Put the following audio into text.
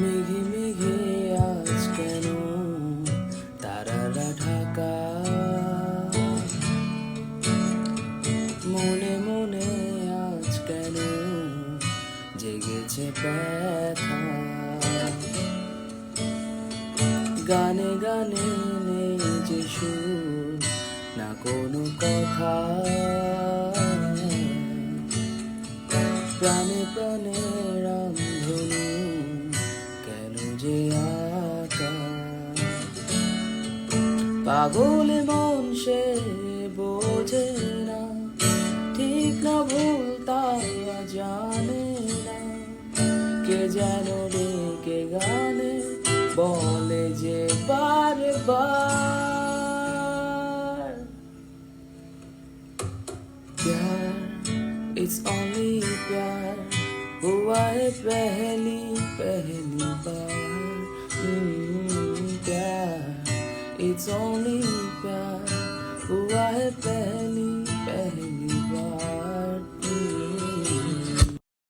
মেঘে মেঘে আজ কেন তারারা ঢাকা, মনে মনে আজ কেন জেগেছে ব্যথা। গানে গানে নেই যে সুর, না কোনো কথা, প্রাণে প্রাণে রামধনু কেন যে আঁকা। পাগলে মন সে বোঝে না, ঠিক না ভুল তা জানে না, কে যেন ডেকে গানে বলে যে বারবার प्यार it's only प्यार हुआ है पहली पहली बार। प्यार it's only